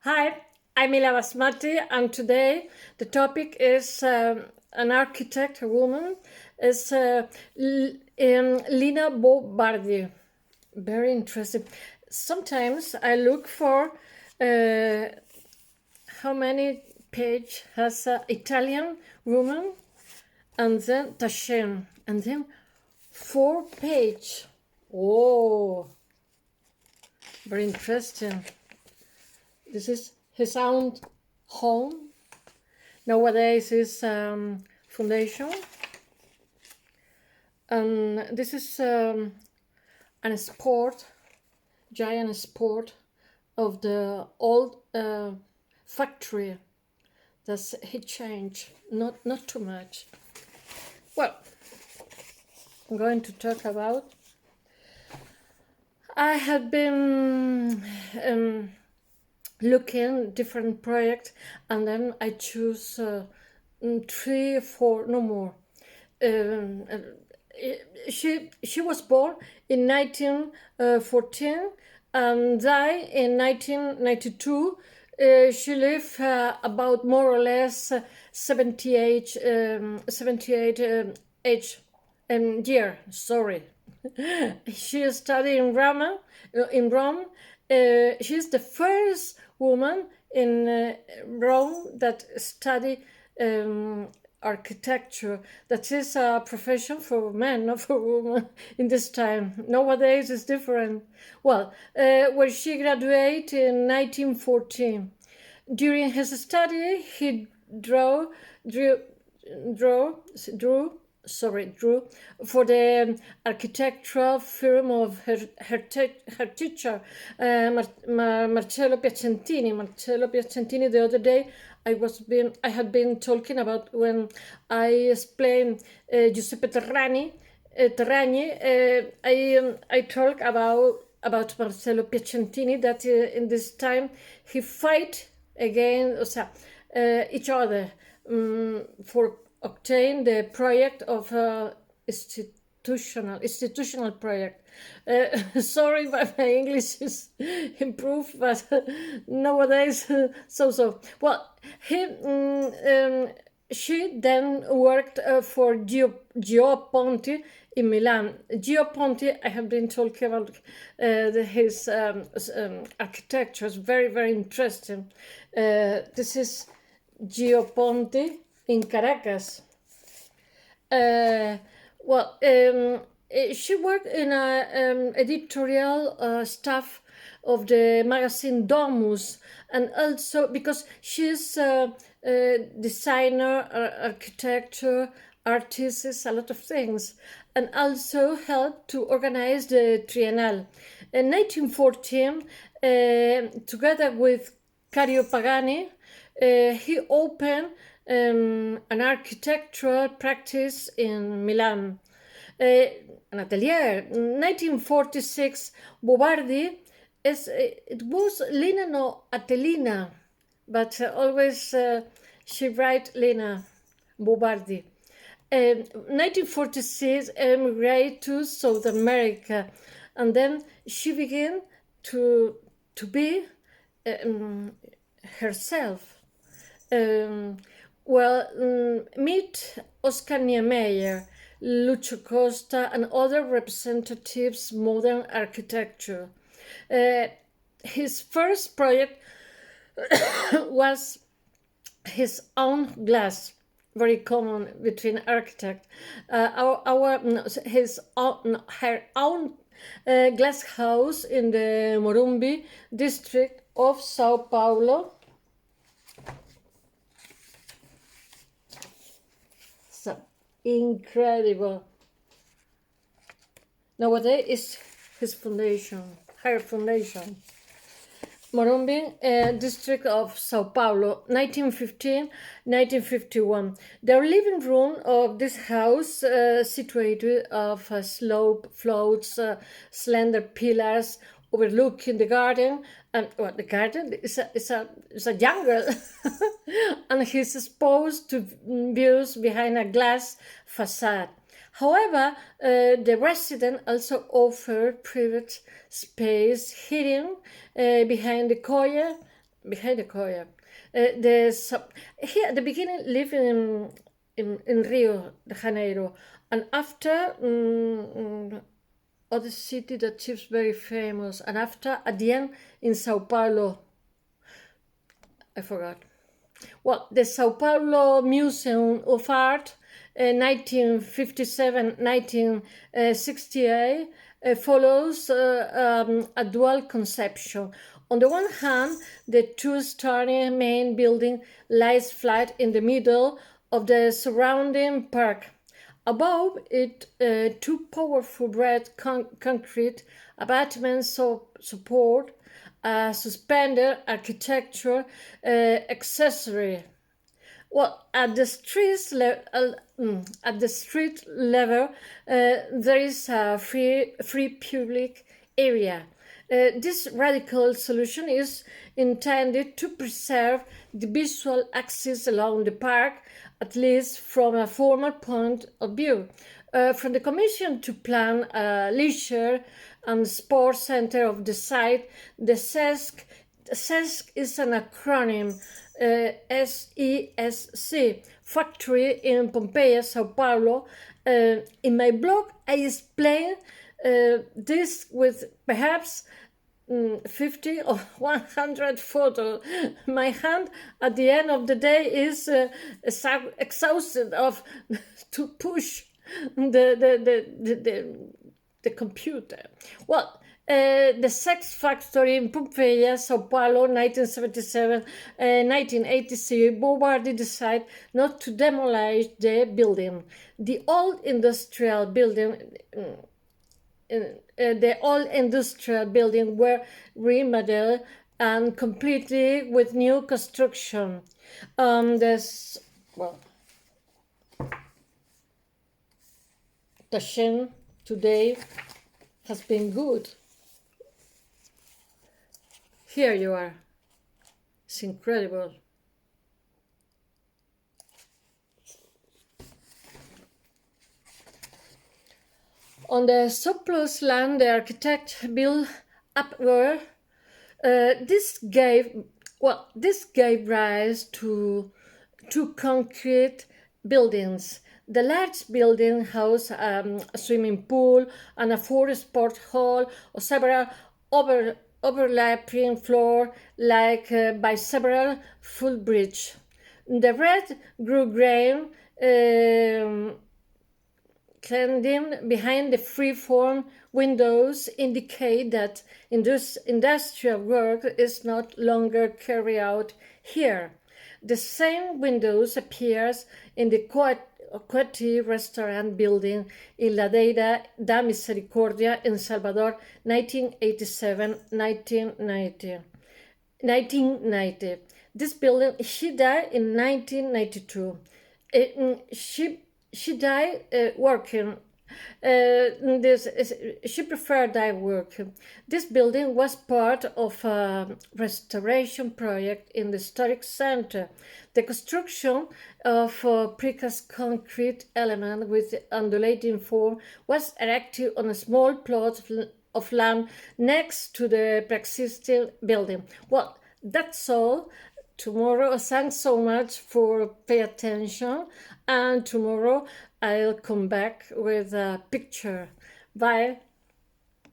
Hi, I'm ilabasmati, and today the topic is an architect, a woman, is Lina Bo Bardi. Very interesting. Sometimes I look for how many page has an Italian woman, and then Taschen, and then 4 page. Oh, very interesting. This is his own home. Nowadays his foundation. And this is an sport, giant sport of the old factory that he changed, not too much. Well, I'm going to talk about. I had been looking different projects, and then I choose 3 or 4, no more. She was born in 1914 and died in 1992. She lived about more or less 78 year. Sorry. She studied in Rome. She's the first woman in Rome that studied architecture. That is a profession for men, not for women in this time. Nowadays it's different. Well, when she graduated in 1914, during his study he drew for the architectural firm of her teacher, Marcello Piacentini. Marcello Piacentini, the other day I had been talking about when I explained Giuseppe Terragni. I talk about Marcello Piacentini, that in this time he fight against each other for obtain the project of institutional project. Sorry, but my English is improved, but nowadays so. Well, she then worked for Gio Ponti in Milan. Gio Ponti, I have been talking about his architecture. Is very, very interesting. This is Gio Ponti in Caracas. She worked in a editorial staff of the magazine Domus, and also because she's a designer, architecture, artist, a lot of things, and also helped to organize the Triennale. In 1914, together with Cario Pagani, he opened an architectural practice in Milan. An atelier. 1946, Bobardi it was Lina no Atelina, but always she write Lina Bobardi. 1946, emigrated to South America, and then she began to be herself. Meet Oscar Niemeyer, Lucio Costa, and other representatives of modern architecture. His first project was his own glass, very common between architects. Her own glass house in the Morumbi district of Sao Paulo. So incredible. Nowadays is his foundation, her foundation. Morumbi, district of Sao Paulo, 1915-1951. The living room of this house, situated of slope floats, slender pillars, overlooking the garden, and the garden is a jungle, and he's exposed to views behind a glass facade. However, the resident also offered private space hidden behind the coyer behind the coya. Here at the beginning, living in Rio de Janeiro, and after other city that is very famous, and after at the end in Sao Paulo. I forgot. Well, the Sao Paulo Museum of Art, 1957-1968, follows a dual conception. On the one hand, the two-story main building lies flat in the middle of the surrounding park. Above it, two powerful red concrete abutments support a suspended architecture accessory. Well, at the street level, there is a free public area. This radical solution is intended to preserve the visual axis along the park, at least from a formal point of view. From the Commission to plan a leisure and sports center of the site, the SESC is an acronym, SESC, Factory in Pompeii, Sao Paulo. In my blog, I explain this with perhaps 50 or 100 photos. My hand at the end of the day is exhausted of to push the computer. Well, the Sex Factory in Pompeii, Sao Paulo, 1977-1986, Bo Bardi decided not to demolish the building. The old industrial building were remodeled and completely with new construction. The Shen today has been good. Here you are. It's incredible. On the surplus land, the architect built upward. This gave rise to two concrete buildings. The large building housed a swimming pool and a sport hall, or several overlapping floors, like by several footbridges. The red green cladding behind the free-form windows indicate that industrial work is not longer carried out here. The same windows appears in the Coati restaurant building in La Deida da Misericordia in Salvador, 1990. This building, she died in 1992. She died working. She preferred die working. This building was part of a restoration project in the historic center. The construction of precast concrete element with undulating form was erected on a small plot of land next to the pre-existing building. Well, that's all. Tomorrow, thanks so much for paying attention, and tomorrow I'll come back with a picture. Bye.